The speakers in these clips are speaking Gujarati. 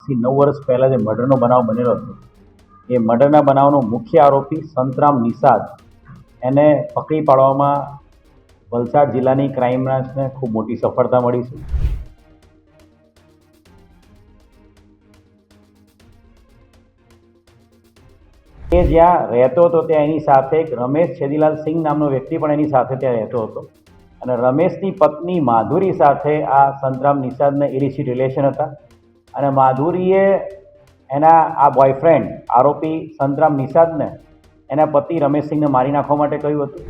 આજથી 9 વર્ષ પહેલાં જે મર્ડરનો બનાવ બનેલો હતો એ મર્ડરના બનાવનો મુખ્ય આરોપી સંતરામ નિષાદ એને પકડી પાડવામાં વલસાડ જિલ્લાની ક્રાઇમ બ્રાન્ચને ખૂબ મોટી સફળતા મળી છે. એ જ્યાં રહેતો હતો ત્યાં એની સાથે એક રમેશ છેદીલાલ સિંઘ નામનો વ્યક્તિ પણ એની સાથે ત્યાં રહેતો હતો અને રમેશની પત્ની માધુરી સાથે આ સંતરામ નિષાદને ઇલિસિટ રિલેશન હતા અને માધુરીએ એના આ બોયફ્રેન્ડ આરોપી સંતરામ નિષાદને એના પતિ રમેશ સિંઘને મારી નાખવા માટે કહ્યું હતું.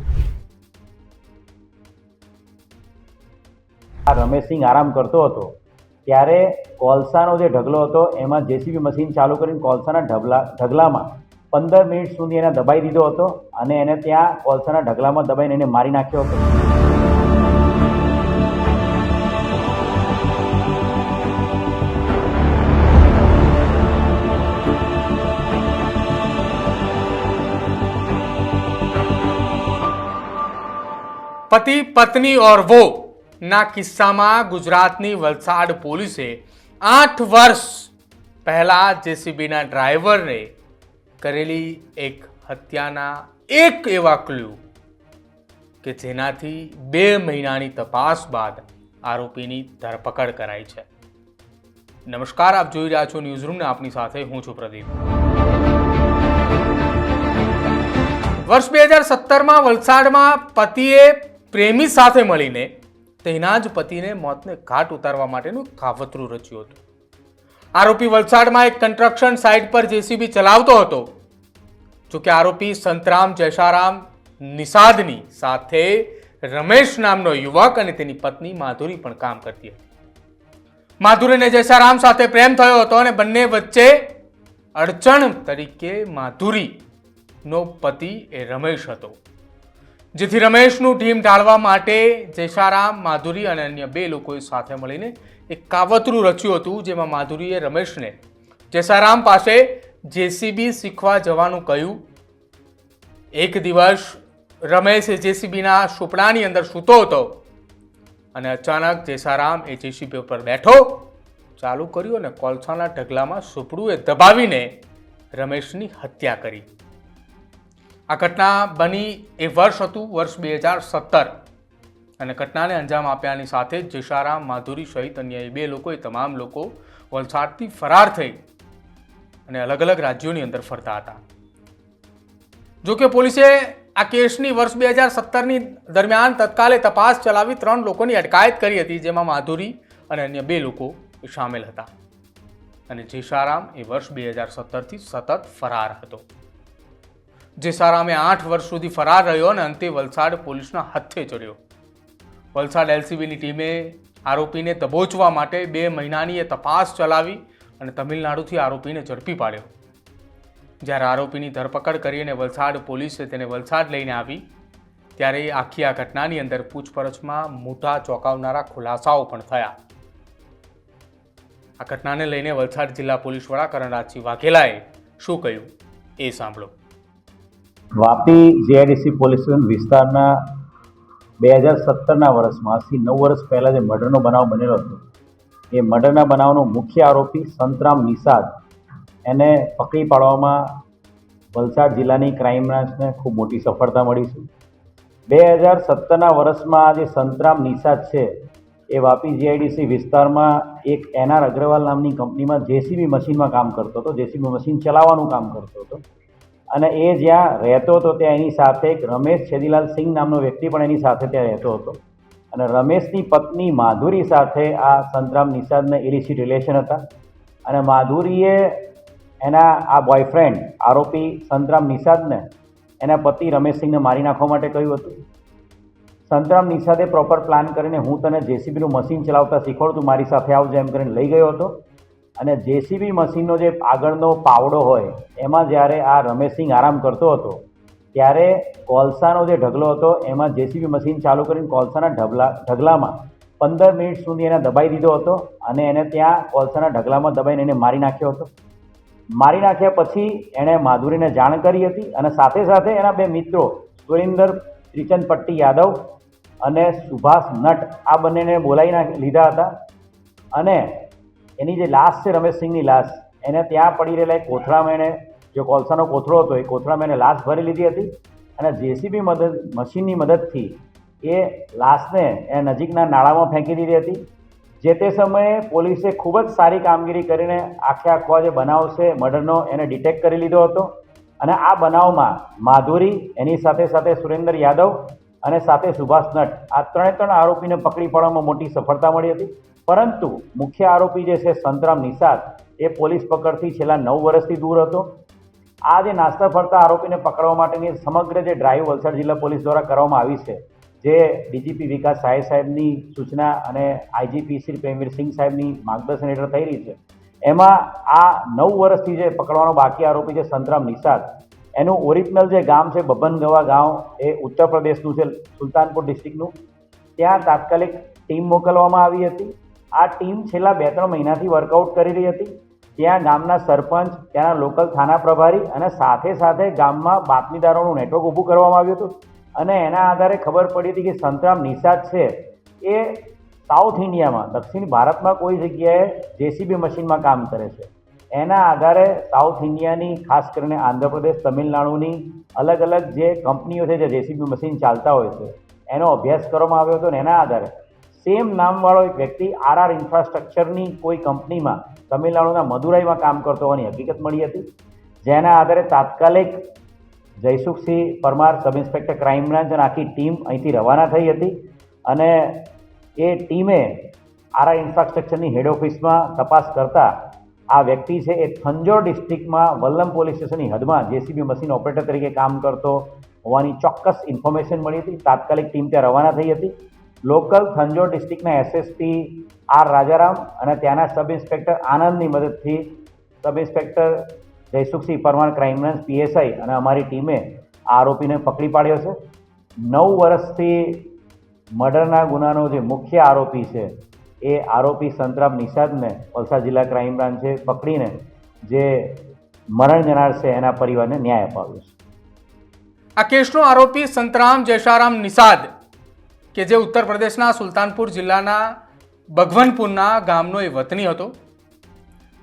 આ રમેશ સિંઘ આરામ કરતો હતો ત્યારે કોલસાનો જે ઢગલો હતો એમાં જેસીબી મશીન ચાલુ કરીને કોલસાના ઢગલામાં 15 મિનિટ સુધી એને દબાઈ દીધો હતો અને એને ત્યાં કોલસાના ઢગલામાં દબાઈને એને મારી નાખ્યો હતો. पति पत्नी और वो ना किस्साમાં ગુજરાતની વલસાડ પોલીસે 8 વર્ષ પહેલા જેસીબીના ડ્રાઈવરને કરેલી એક હત્યાના એક એવા ક્લુ કે જેનાથી 2 મહિનાની તપાસ બાદ આરોપીની ધરપકડ કરાઈ છે. નમસ્કાર, આપ જોઈ રહ્યા છો ન્યૂઝરૂમ ને આપની સાથે હું છું પ્રદીપ. વર્ષ 2017માં વલસાડમાં પતિએ પ્રેમી સાથે મળીને તેના જ પતિને મોતને ઘાટ ઉતારવા માટેનું કાવતરું રચ્યું હતું. આરોપી વલસાડમાં એક કન્સ્ટ્રક્શન સાઇટ પર જેસીબી ચલાવતો હતો. જોકે આરોપી સંતરામ જયસારામ નિષાદની સાથે રમેશ નામનો યુવક અને તેની પત્ની માધુરી પણ કામ કરતી હતી. માધુરીને જયસારામ સાથે પ્રેમ થયો હતો અને બંને વચ્ચે અડચણ તરીકે માધુરીનો પતિ એ રમેશ હતો, જેથી રમેશનું ટીમ ઢાળવા માટે જયસારામ, માધુરી અને અન્ય 2 લોકોએ સાથે મળીને એક કાવતરું રચ્યું હતું, જેમાં માધુરીએ રમેશને જયસારામ પાસે જેસીબી શીખવા જવાનું કહ્યું. એક દિવસ રમેશ જેસીબીના સુપડાની અંદર સૂતો હતો અને અચાનક જયસારામ એ જેસીબી પર બેઠો, ચાલુ કર્યું અને કોલસાના ઢગલામાં સુપડું એ દબાવીને રમેશની હત્યા કરી. આ ઘટના બની એ વર્ષ હતું વર્ષ 2017 અને ઘટનાને અંજામ આપ્યાની સાથે જ જયસારામ, માધુરી સહિત અન્ય 2 લોકોએ તમામ લોકો વલસાડથી ફરાર થઈ અને અલગ અલગ રાજ્યોની અંદર ફરતા હતા. જોકે પોલીસે આ કેસની વર્ષ 2017ની દરમિયાન તત્કાલે તપાસ ચલાવી 3 લોકોની અટકાયત કરી હતી, જેમાં માધુરી અને અન્ય 2 લોકો સામેલ હતા અને જયસારામ એ વર્ષ 2017થી સતત ફરાર હતો. જયસારામે 8 વર્ષ સુધી ફરાર રહ્યો અને અંતે વલસાડ પોલીસના હાથે ચડ્યો. વલસાડ એલસીબીની ટીમે આરોપીને દબોચવા માટે 2 મહિનાની એ તપાસ ચલાવી અને તમિલનાડુથી આરોપીને ઝડપી પાડ્યો. જ્યારે આરોપીની ધરપકડ કરીને વલસાડ પોલીસે તેને વલસાડ લઈને આવી ત્યારે આખી આ ઘટનાની અંદર પૂછપરછમાં મોટા ચોંકાવનારા ખુલાસાઓ પણ થયા. આ ઘટનાને લઈને વલસાડ જિલ્લા પોલીસ વડા કરણરાજસિંહ વાઘેલાએ શું કહ્યું એ સાંભળો. વાપી જીઆઈડીસી પોલીસ વિસ્તારના 2017ના વર્ષમાં આજથી 9 વર્ષ પહેલાં જે મર્ડરનો બનાવ બનેલો હતો એ મર્ડરના બનાવનો મુખ્ય આરોપી સંતરામ નિષાદ એને પકડી પાડવામાં વલસાડ જિલ્લાની ક્રાઇમ બ્રાન્ચને ખૂબ મોટી સફળતા મળી છે. 2017ના વર્ષમાં આ જે સંતરામ નિષાદ છે એ વાપી જીઆઈડીસી વિસ્તારમાં એક એનઆર અગ્રવાલ નામની કંપનીમાં જેસીબી મશીનમાં કામ કરતો હતો, જેસીબી મશીન ચલાવવાનું કામ કરતો હતો અને એ જ્યાં રહેતો હતો ત્યાં એની સાથે એક રમેશ છેદીલાલ સિંઘ નામનો વ્યક્તિ પણ એની સાથે ત્યાં રહેતો હતો અને રમેશની પત્ની માધુરી સાથે આ સંતરામ નિષાદને ઇલિસિટ રિલેશન હતા અને માધુરીએ એના આ બોયફ્રેન્ડ આરોપી સંતરામ નિષાદને એના પતિ રમેશ સિંઘને મારી નાખવા માટે કહ્યું હતું. સંતરામ નિષાદે પ્રોપર પ્લાન કરીને હું તને જેસીબીનું મશીન ચલાવતા શીખવાડું, તું મારી સાથે આવજે એમ કરીને લઈ ગયો હતો અને જેસીબી મશીનનો જે આગળનો પાવડો હોય એમાં જ્યારે આ રમેશ સિંઘ આરામ કરતો હતો ત્યારે કોલસાનો જે ઢગલો હતો એમાં જેસીબી મશીન ચાલુ કરીને કોલસાના ઢગલામાં 15 મિનિટ સુધી એને દબાઈ દીધો હતો અને એને ત્યાં કોલસાના ઢગલામાં દબાઈને એને મારી નાખ્યો હતો. મારી નાખ્યા પછી એણે માધુરીને જાણ કરી હતી અને સાથે સાથે એના 2 મિત્રો સુરેન્દર ત્રિચંદ પટ્ટી યાદવ અને સુભાષ નટ આ બંનેને બોલાવી લીધા હતા અને એની જે લાશ છે રમેશસિંહની લાશ, એને ત્યાં પડી રહેલા એક કોથળામાં એને, જે કોલસાનો કોથળો હતો એ કોથળામાં એને લાશ ભરી લીધી હતી અને જેસીબી મશીનની મદદથી એ લાશને એ નજીકના નાળામાં ફેંકી દીધી હતી. જે તે સમયે પોલીસે ખૂબ જ સારી કામગીરી કરીને આખો જે બનાવ છે મર્ડરનો એને ડિટેક્ટ કરી લીધો હતો અને આ બનાવમાં માધુરી, એની સાથે સાથે સુરેન્દ્ર યાદવ અને સાથે સુભાષ નટ, આ ત્રણ આરોપીને પકડી પાડવામાં મોટી સફળતા મળી હતી. પરંતુ મુખ્ય આરોપી જે છે સંતરામ નિષાદ, એ પોલીસ પકડથી છેલ્લા 9 વર્ષથી દૂર હતો. આ જે નાસ્તા ફરતા આરોપીને પકડવા માટેની સમગ્ર જે ડ્રાઈવ વલસાડ જિલ્લા પોલીસ દ્વારા કરવામાં આવી છે, જે ડીજીપી વિકાસ સાય સાહેબની સૂચના અને આઈજીપી શ્રી પ્રેમવીરસિંહ સાહેબની માર્ગદર્શન હેઠળ થઈ રહી છે, એમાં આ 9 વર્ષથી જે પકડવાનો બાકી આરોપી છે સંતરામ નિષાદ, એનું ઓરિજિનલ જે ગામ છે બબનગવા ગામ, એ ઉત્તર પ્રદેશનું છે, સુલતાનપુર ડિસ્ટ્રિક્ટનું. ત્યાં તાત્કાલિક ટીમ મોકલવામાં આવી હતી. આ ટીમ છેલ્લા 2-3 મહિનાથી વર્કઆઉટ કરી રહી હતી. ત્યાં ગામના સરપંચ, ત્યાંના લોકલ થાના પ્રભારી અને સાથે સાથે ગામમાં બાતમીદારોનું નેટવર્ક ઊભું કરવામાં આવ્યું હતું અને એના આધારે ખબર પડી હતી કે સંતરામ નિષાદ છે એ સાઉથ ઇન્ડિયામાં, દક્ષિણ ભારતમાં કોઈ જગ્યાએ જેસીબી મશીનમાં કામ કરે છે. એના આધારે સાઉથ ઇન્ડિયાની, ખાસ કરીને આંધ્રપ્રદેશ, તમિલનાડુની અલગ અલગ જે કંપનીઓ છે જે જેસીબી મશીન ચાલતા હોય છે, એનો અભ્યાસ કરવામાં આવ્યો હતો અને એના આધારે સેમ નામવાળો એક વ્યક્તિ આરઆર ઇન્ફ્રાસ્ટ્રક્ચરની કોઈ કંપનીમાં તમિલનાડુના મદુરાઈમાં કામ કરતો હોવાની હકીકત મળી હતી. જેના આધારે તાત્કાલિક Jaysukhsinh Parmar, sub inspector crime branch અને આખી ટીમ અહીંથી રવાના થઈ હતી અને એ ટીમે આરઆર ઇન્ફ્રાસ્ટ્રક્ચરની હેડ ઓફિસમાં તપાસ કરતા આ વ્યક્તિ છે એ થંજોર ડિસ્ટ્રિક્ટમાં વલ્લમ પોલીસ સ્ટેશનની હદમાં જેસીબી મશીન ઓપરેટર તરીકે કામ કરતો હોવાની ચોક્કસ ઇન્ફોર્મેશન મળી હતી. તાત્કાલિક ટીમ ત્યાં રવાના થઈ હતી. લોકલ થંજોર ડિસ્ટ્રિક્ટના એસએસપી આર રાજારામ અને ત્યાંના સબ ઇન્સ્પેક્ટર આનંદની મદદથી sub inspector Jaysukhsinh Parmar crime branch PSI અને અમારી ટીમે આરોપીને પકડી પાડ્યો છે. 9 વર્ષથી મર્ડરના ગુનાનો જે મુખ્ય આરોપી છે એ આરોપી સંતરામ નિષાદને વલસાડ જિલ્લા ક્રાઇમ બ્રાન્ચે પકડીને જે મરણ જનાર છે એના પરિવારને ન્યાય અપાવ્યો છે. આ કેસનો આરોપી સંતરામ જયસારામ નિષાદ, કે જે ઉત્તર પ્રદેશના સુલતાનપુર જિલ્લાના ભગવનપુરના ગામનો એ વતની હતો.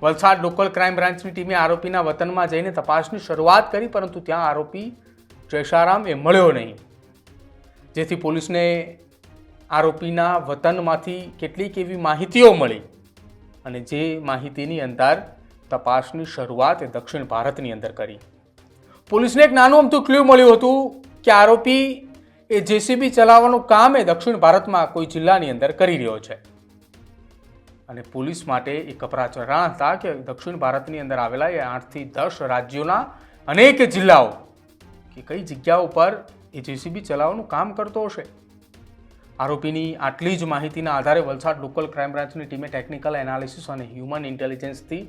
વલસાડ લોકલ ક્રાઇમ બ્રાન્ચની ટીમે આરોપીના વતનમાં જઈને તપાસની શરૂઆત કરી, પરંતુ ત્યાં આરોપી જયસારામ એ મળ્યો નહીં, જેથી પોલીસને આરોપીના વતનમાંથી કેટલીક એવી માહિતીઓ મળી અને જે માહિતીની અંદર તપાસની શરૂઆત એ દક્ષિણ ભારતની અંદર કરી. પોલીસને એક નાનું અમથું ક્લ્યુ મળ્યું હતું કે આરોપી એ જેસીબી ચલાવવાનું કામ એ દક્ષિણ ભારતમાં કોઈ જિલ્લાની અંદર કરી રહ્યો છે અને પોલીસ માટે એ કપરા ચરણ હતા કે દક્ષિણ ભારતની અંદર આવેલા એ 8 થી 10 રાજ્યોના અનેક જિલ્લાઓ કે કઈ જગ્યાઓ પર એ જેસીબી ચલાવવાનું કામ કરતો હશે. આરોપીની આટલી જ માહિતીના આધારે વલસાડ લોકલ ક્રાઇમ બ્રાન્ચની ટીમે ટેકનિકલ એનાલિસિસ અને હ્યુમન ઇન્ટેલિજન્સથી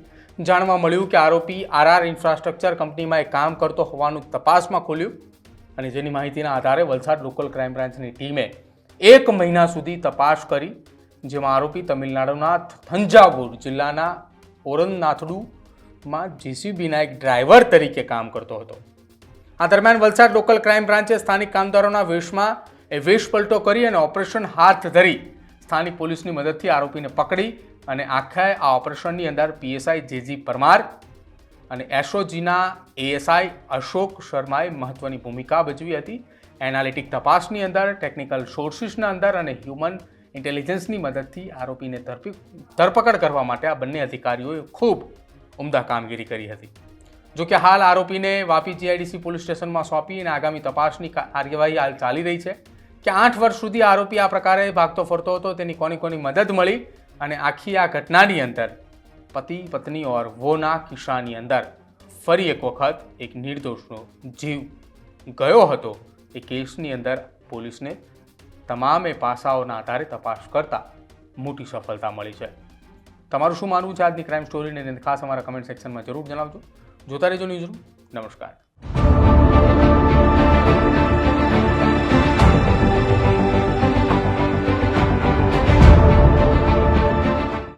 જાણવા મળ્યું કે આરોપી આરઆર ઇન્ફ્રાસ્ટ્રક્ચર કંપનીમાં એ કામ કરતો હોવાનું તપાસમાં ખોલ્યું અને જેની માહિતીના આધારે વલસાડ લોકલ ક્રાઇમ બ્રાન્ચની ટીમે 1 મહિના સુધી તપાસ કરી, જેમાં આરોપી તમિલનાડુના થંજાવુર જિલ્લાના ઓરનનાથડુમાં જેસીબીના એક ડ્રાઈવર તરીકે કામ કરતો હતો. આ દરમિયાન વલસાડ લોકલ ક્રાઇમ બ્રાન્ચે સ્થાનિક કામદારોના વેશમાં વેશ પલટો કરી અને ઓપરેશન હાથ ધરી સ્થાનિક પોલીસની મદદથી આરોપીને પકડી અને આખા આ ઓપરેશનની અંદર પીએસઆઈ જેજી પરમાર અને એસઓજીના એએસઆઈ અશોક શર્માએ મહત્વની ભૂમિકા ભજવી હતી. એનાલિટિક તપાસની અંદર, ટેકનિકલ સોર્સિસના અંદર અને હ્યુમન ઇન્ટેલિજન્સની મદદથી આરોપીને ધરપકડ કરવા માટે આ બંને અધિકારીઓએ ખૂબ ઉમદા કામગીરી કરી હતી. જોકે હાલ આરોપીને વાપી જીઆઈડીસી પોલીસ સ્ટેશનમાં સોંપી અને આગામી તપાસની કાર્યવાહી હાલ ચાલી રહી છે કે 8 વર્ષ સુધી આરોપી આ પ્રકારે ભાગતો ફરતો હતો, તેની કોની મદદ મળી અને આખી આ ઘટનાની અંદર પતિ પત્ની ઓર વોના કિસ્સાની અંદર ફરી એક વખત એક નિર્દોષનો જીવ ગયો હતો. એ કેસની અંદર પોલીસને તમામે પાસાઓના આધારે તપાસ કરતા મોટી સફળતા મળી છે. તમારું શું માનવું છે આજની ક્રાઇમ સ્ટોરીને ખાસ અમારા કમેન્ટ સેક્શનમાં જરૂર જણાવજો. જોતા રહેજો ન્યૂઝરૂમ. નમસ્કાર.